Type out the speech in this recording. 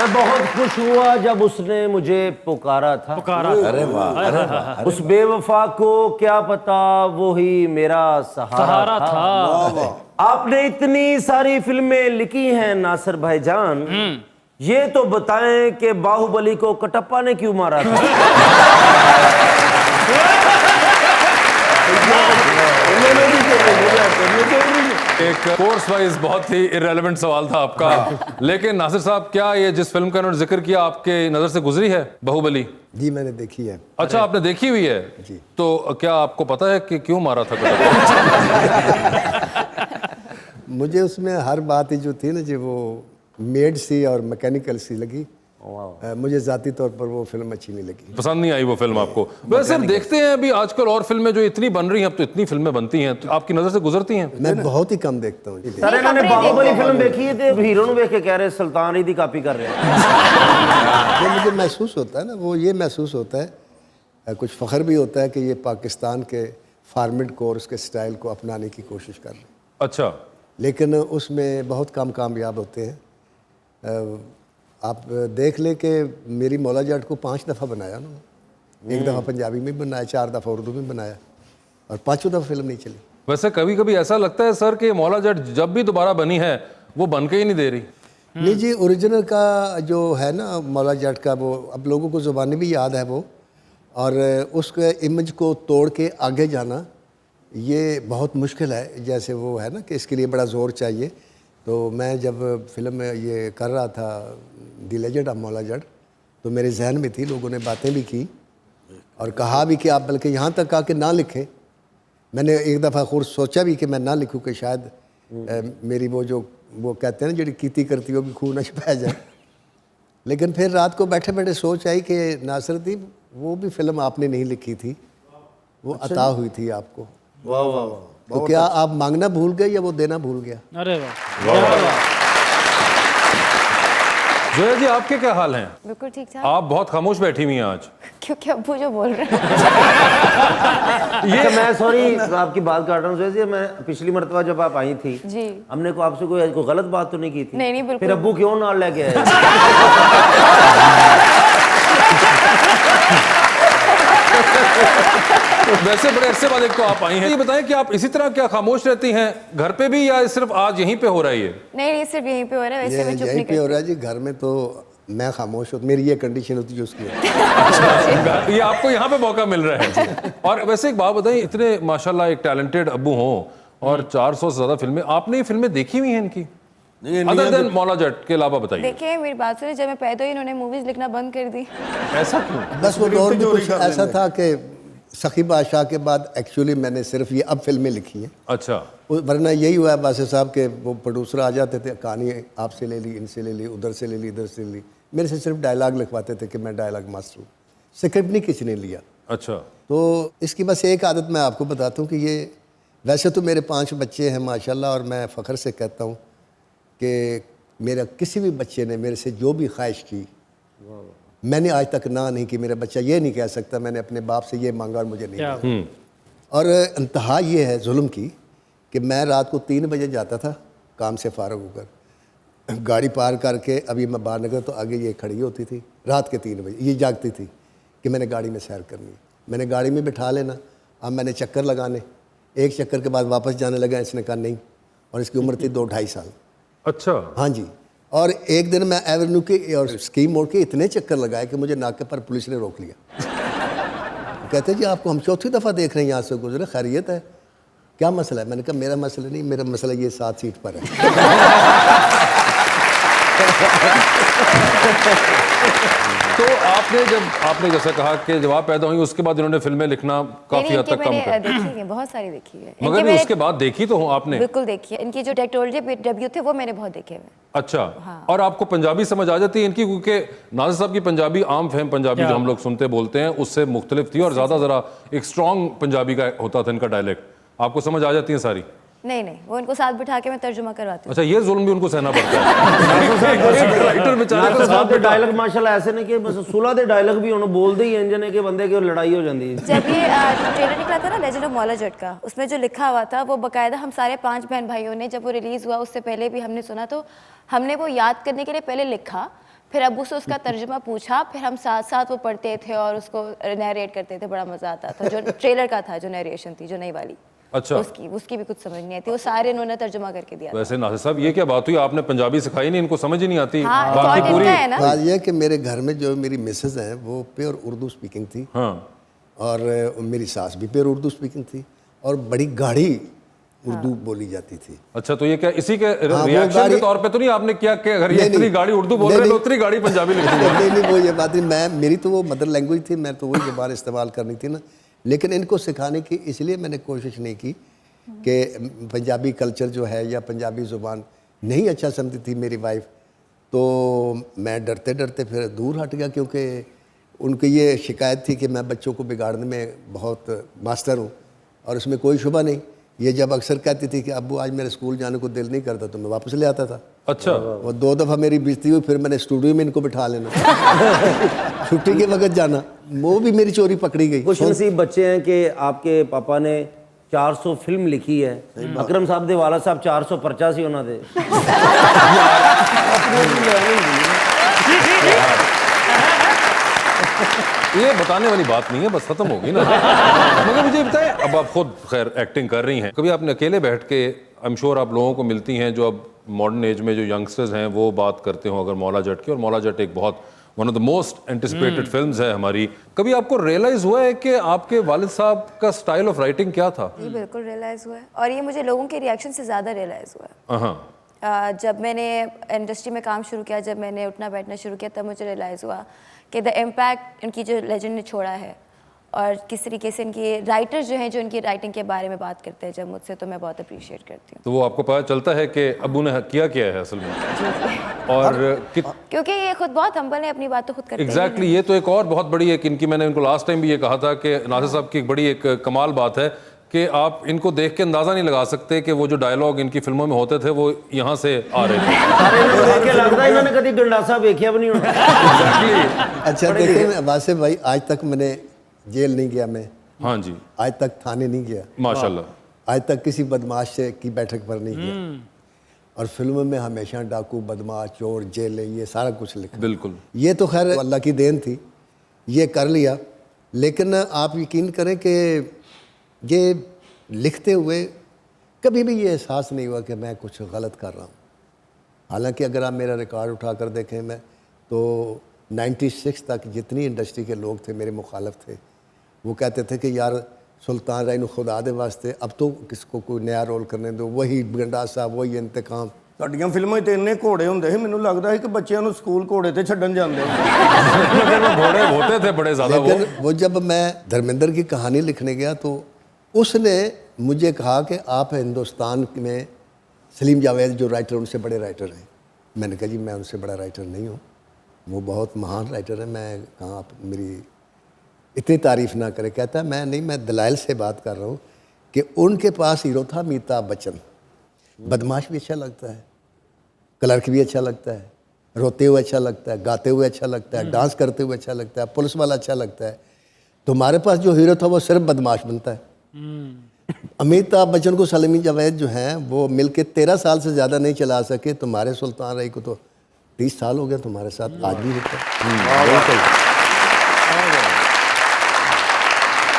मैं बहुत खुश हुआ जब उसने मुझे पुकारा था। अरे वाह, अरे वाह। उस बेवफा को क्या पता वो ही मेरा सहारा था। आपने इतनी सारी फिल्में लिखी हैं नासिर भाईजान, ये तो बताएं कि बाहुबली को कटप्पा ने क्यों मारा था? एक कोर्स वाइज बहुत ही इररिलेवेंट सवाल था आपका, लेकिन नासिर साहब, क्या ये जिस फिल्म का उन्होंने जिक्र किया आपके नजर से गुजरी है, बाहुबली? जी मैंने देखी है। अच्छा, आपने देखी हुई है जी। तो क्या आपको पता है कि क्यों मारा था कटप्पा? मुझे उसमें हर बात ही जो थी ना जी, वो मेड सी और मैकेनिकल सी लगी। मुझे जाती तौर पर वो फिल्म अच्छी नहीं लगी, पसंद नहीं आई वो फिल्म आपको? वैसे हम देखते हैं अभी आजकल और फिल्में जो इतनी बन रही हैं, अब तो इतनी फिल्में बनती हैं, तो आपकी नजर से गुजरती हैं? मैं बहुत ही कम देखता हूँ। सर इन्होंने बाहुबली फिल्म देखी है तो हीरो ਨੂੰ ਵੇਖ के कह रहे सुल्तान ईदी कॉपी कर रहे हैं। जो मुझे महसूस होता है ना, वो ये महसूस होता है, कुछ फ़ख्र भी होता है कि ये पाकिस्तान के फार्मेड कोर्स के स्टाइल को अपनाने की कोशिश कर रहे हैं। अच्छा, लेकिन उसमें बहुत कम कामयाब होते हैं। आप देख ले कि मेरी मौला जाट को 5 दफ़ा बनाया ना, 1 दफ़ा पंजाबी में बनाया, 4 दफ़ा उर्दू में बनाया, और 5 दफ़ा फिल्म नहीं चली। वैसे कभी कभी ऐसा लगता है सर कि मौला जट जब भी दोबारा बनी है वो बन के ही नहीं दे रही। नहीं जी, ओरिजिनल का जो है ना मौला जाट का, वो अब लोगों को ज़ुबानी भी याद है वो, और उसके इमेज को तोड़ के आगे जाना ये बहुत मुश्किल है। जैसे वो है ना कि इसके लिए बड़ा ज़ोर चाहिए। तो मैं जब फिल्म में ये कर रहा था the legend of Maula Jatt, तो मेरे जहन में थी, लोगों ने बातें भी की और कहा भी कि आप बल्कि यहाँ तक कहा कि ना लिखें। मैंने एक दफ़ा खुद सोचा भी कि मैं ना लिखूँ कि शायद मेरी वो कहते हैं ना जड़ी कीती करती वो भी खून न छुपाया जाए। लेकिन फिर रात को बैठे बैठे सोच आई कि नासिर दी, वो भी फिल्म आपने नहीं लिखी थी, वो अता हुई थी आपको। वाह वाह वाह। तो क्या आप मांगना भूल गए या वो देना भूल गया? अरे वाह। जोया जी, आपके क्या हाल हैं? बिल्कुल ठीक ठाक। आप बहुत खामोश बैठी हुई हैं आज। क्योंकि अब्बू जो बोल रहे हैं। ये मैं सॉरी आपकी बात काट रहा हूँ जोया जी, मैं पिछली मर्तबा जब आप आई थी जी, हमने को आपसे कोई गलत बात तो नहीं की थी? नहीं बिल्कुल। फिर अब्बू क्यों नाल लेके आए? वैसे बड़े अरसे बाद एक तो आप आई हैं, ये बताएं कि आप इसी तरह क्या खामोश रहती हैं घर पे भी, या सिर्फ आज यहीं पे हो रहा है ये? नहीं सिर्फ यहीं पे हो रहा है, वैसे मैं चुप यहीं नहीं पे हो करती। रहा है जी। घर में तो मैं खामोश होती, मेरी ये कंडीशन होती जो उसकी होती। ये आपको यहाँ पे मौका मिल रहा है। और वैसे एक बात बताइए, इतने माशाल्लाह एक टैलेंटेड अब्बू हों और 400 से ज्यादा फिल्में, आपने ये फिल्में देखी हुई हैं इनकी अदर देन मौला जट के अलावा? बताइए। देखिए मेरी बात सुनिए, जब मैं पैदा हुई इन्होंने मूवीज लिखना बंद कर दी। ऐसा क्यों? बस वो दौर भी कुछ ऐसा था कि सखी बादशाह के बाद एक्चुअली मैंने सिर्फ ये अब फिल्में लिखी हैं। अच्छा। वरना यही हुआ है बादशाह साहब के, वो प्रोड्यूसर आ जाते थे, कहानी आपसे ले ली, इनसे ले ली, उधर से ले ली, इधर से ले ली, मेरे से सिर्फ डायलॉग लिखवाते थे कि मैं डायलॉग मास्टर हूँ, स्क्रिप्ट नहीं किसी ने लिया। अच्छा। तो इसकी बस एक आदत मैं आपको बताता हूँ कि ये, वैसे तो मेरे 5 बच्चे हैं माशाल्लाह, और मैं फ़ख्र से कहता हूँ कि मेरा किसी भी बच्चे ने मेरे से जो भी ख्वाहिश की मैंने आज तक ना नहीं की। मेरा बच्चा ये नहीं कह सकता मैंने अपने बाप से ये मांगा और मुझे नहीं मिला। और इंतहा ये है जुल्म की कि मैं रात को 3 बजे जाता था काम से फ़ारग होकर, गाड़ी पार करके अभी मैं बाहर निकला तो आगे ये खड़ी होती थी रात के 3 बजे, ये जागती थी कि मैंने गाड़ी में सैर करनी है, मैंने गाड़ी में बिठा लेना। अब मैंने चक्कर लगाने, एक चक्कर के बाद वापस जाने लगा, इसने कहा नहीं, और इसकी उम्र थी 2-2.5 साल। अच्छा। हाँ जी। और एक दिन मैं एवेन्यू के और स्कीम मोड़ के इतने चक्कर लगाए कि मुझे नाके पर पुलिस ने रोक लिया। कहते जी आपको हम 4थी दफ़ा देख रहे हैं यहाँ से गुजरे, खैरियत है, क्या मसला है? मैंने कहा मेरा मसला नहीं, मेरा मसला ये 7 सीट पर है। तो आपने जैसा कहा कि जब आप पैदा हुई उसके बाद इन्होंने फिल्में लिखना काफी हद तक कम कर, देखी है, बहुत सारी देखी है। मगर भी उसके बाद देखी तो हो आपने? बिल्कुल देखी है। इनकी जो डायरेक्टोरियल डेब्यू थे वो मैंने बहुत देखे हुए। अच्छा। हाँ। और आपको पंजाबी समझ आ जाती है इनकी? क्योंकि नाज़िर साहब की पंजाबी आम फहम पंजाबी जो हम लोग सुनते बोलते हैं उससे मुख्तलिफ थी, और ज्यादा जरा एक स्ट्रॉन्ग पंजाबी का होता था इनका डायलेक्ट। आपको समझ आ जाती है सारी? नहीं वो इनको साथ बिठा के मैं तर्जुमा करवाती हूँ। अच्छा, ये जुल्म भी उनको सहना पड़ता है। राइटर बेचारे को साथ डायलॉग माशाल्लाह ऐसे नहीं कि बस 16 दे डायलॉग भी उन्होंने बोल दी इंजन के बंदे की लड़ाई हो जाती है। जब ये ट्रेलर निकला था ना लेजेंड ऑफ मौला जट का, उसमें जो लिखा हुआ था वो बकायदा हम सारे 5 बहन भाइयों ने, जब वो रिलीज हुआ उससे पहले भी हमने सुना, तो हमने वो याद करने के लिए पहले लिखा, फिर अब्बू से उसका तर्जुमा पूछा, फिर हम साथ साथ वो पढ़ते थे और उसको नरेट करते थे, बड़ा मजा आता था। जो ट्रेलर का था, जो नरेशन थी, जो नई वाली, अच्छा, उसकी भी कुछ समझ नहीं आती, वो सारे इन्होंने तर्जुमा करके दिया। वैसे नासिर साहब ये क्या बात हुई, आपने पंजाबी सिखाई नहीं, इनको समझ ही नहीं आती? हाँ, बाकी थॉट पूरी इनका है ना। बात यह है कि मेरे घर में जो मेरी मिसेज हैं वो प्योर उर्दू स्पीकिंग थी, हाँ, और मेरी सास भी प्योर उर्दू स्पीकिंग थी, और बड़ी गाढ़ी उर्दू बोली जाती थी। अच्छा, तो ये क्या इसी के वो रिएक्शन के गाड़ी- तौर पे तो नहीं आपने क्या कि अगर ये नहीं, इतनी नहीं। गाड़ी उर्दू बोल नहीं, रहे हैं तो नहीं। उतनी गाड़ी पंजाबी लिख दूंगा? नहीं, वो ये बात नहीं, मेरी तो वो मदर लैंग्वेज थी, मैं तो वही ज़बान इस्तेमाल करनी थी ना। लेकिन इनको सिखाने की इसलिए मैंने कोशिश नहीं की कि पंजाबी कल्चर जो है या पंजाबी ज़ुबान नहीं अच्छा समझती थी मेरी वाइफ, तो मैं डरते डरते फिर दूर हट गया, क्योंकि उनकी ये शिकायत थी कि मैं बच्चों को बिगाड़ने में बहुत मास्टर हूँ, और उसमें कोई शुबा नहीं। ये जब अक्सर कहती थी कि अब्बू आज मेरे स्कूल जाने को दिल नहीं करता, तो मैं वापस ले आता था। अच्छा, वो 2 दफ़ा मेरी बेइज्जती हुई, फिर मैंने स्टूडियो में इनको बिठा लेना छुट्टी के वक्त जाना, वो भी मेरी चोरी पकड़ी गई। खुश नसीब बच्चे हैं कि आपके पापा ने 400 फिल्म लिखी है। अकरम साहब दे वाला साहब 485 होना दे। ये बताने वाली बात नहीं है, बस खत्म होगी ना। मगर मुझे बताएं, अब आप खुद खैर एक्टिंग कर रही हैं, कभी आपने अकेले बैठ के, आई एम श्योर आप लोगों को मिलती हैं जो अब मॉडर्न एज में जो यंगस्टर्स हैं वो बात करते हो अगर मौला जट की, और मौला जट एक बहुत one of the most anticipated films है हमारी, कभी आपको रियलाइज हुआ है कि आपके वालिद साहब का स्टाइल ऑफ राइटिंग क्या था? ये बिल्कुल रियलाइज़ हुआ है, और ये मुझे लोगों के रिएक्शन से ज़्यादा रियलाइज़ हुआ है। हाँ, जब मैंने इंडस्ट्री में काम शुरू किया, जब मैंने उठना बैठना शुरू किया, तब मुझे रियलाइज़ हुआ कि द इम्पैक्ट इनकी जो लेजेंड ने छोड़ा है, और किस तरीके से इनके राइटर्स जो हैं जो इनकी राइटिंग के बारे में बात करते हैं जब मुझसे, तो मैं बहुत अप्रिशिएट करती हूँ। तो वो आपको पता चलता है कि अब्बू ने किया क्या है असल में, और क्योंकि ये खुद बहुत हम्बल है, अपनी बात तो खुद करते हैं। एग्जैक्टली ये तो एक और बहुत बड़ी एक इनकी, मैंने इनको लास्ट टाइम भी ये कहा था कि नासिर साहब की एक बड़ी एक कमाल बात है कि आप इनको देख के अंदाजा नहीं लगा सकते कि वो जो डायलॉग इनकी फिल्मों में होते थे वो यहाँ से आ रहे थे। अरे इन्होंने देख के लगता है इन्होंने कभी गंडासा देखिया भी नहीं होना। एग्जैक्टली। अच्छा देखिए वासिफ भाई, आज तक मैंने जेल नहीं गया, मैं हाँ जी, आज तक थाने नहीं गया, माशाल्लाह। आज तक किसी बदमाश से की बैठक पर नहीं गया, और फिल्मों में हमेशा डाकू, बदमाश, चोर, जेल, ये सारा कुछ लिखा। बिल्कुल, ये तो खैर अल्लाह की देन थी, ये कर लिया। लेकिन आप यकीन करें कि ये लिखते हुए कभी भी ये एहसास नहीं हुआ कि मैं कुछ गलत कर रहा हूँ। हालांकि अगर आप मेरा रिकॉर्ड उठा कर देखें, मैं तो 96 तक जितनी इंडस्ट्री के लोग थे मेरे मुखालफ थे, वो कहते थे कि यार सुल्तान राय खुदा दे वास्ते अब तो किसको कोई नया रोल करने दो, वही गंडासा, वही इंतकाम। ਤੁਹਾਡੀਆਂ ਫਿਲਮਾਂ 'ਚ ਇੰਨੇ ਘੋੜੇ ਹੁੰਦੇ ਸੀ, ਮੈਨੂੰ ਲੱਗਦਾ ਸੀ ਕਿ ਬੱਚਿਆਂ ਨੂੰ ਸਕੂਲ ਘੋੜੇ ਤੇ ਛੱਡਣ ਜਾਂਦੇ। घोड़े होते थे बड़े ज्यादा वो। लेकिन वो जब मैं धर्मेंद्र की कहानी लिखने गया तो उसने मुझे कहा कि आप हिंदुस्तान में सलीम जावेद जो राइटर, उनसे बड़े राइटर हैं। मैंने कहा जी मैं उनसे बड़ा राइटर नहीं हूँ, वो बहुत महान राइटर है, मैं कहाँ आप मेरी इतनी तारीफ़ ना करें। कहता है मैं नहीं, मैं दलाइल से बात कर रहा हूँ कि उनके पास हीरो था अमिताभ बच्चन। बदमाश भी अच्छा लगता है, क्लर्क भी अच्छा लगता है, रोते हुए अच्छा लगता है, गाते हुए अच्छा लगता है, डांस करते हुए अच्छा लगता है, पुलिस वाला अच्छा लगता है। तुम्हारे पास जो हीरो था वो सिर्फ बदमाश बनता है। अमिताभ बच्चन को सलीम जावेद जो हैं वो मिलके 13 साल से ज़्यादा नहीं चला सके, तुम्हारे सुल्तान राय को तो 30 साल हो गया तुम्हारे साथ, आज भी होता है।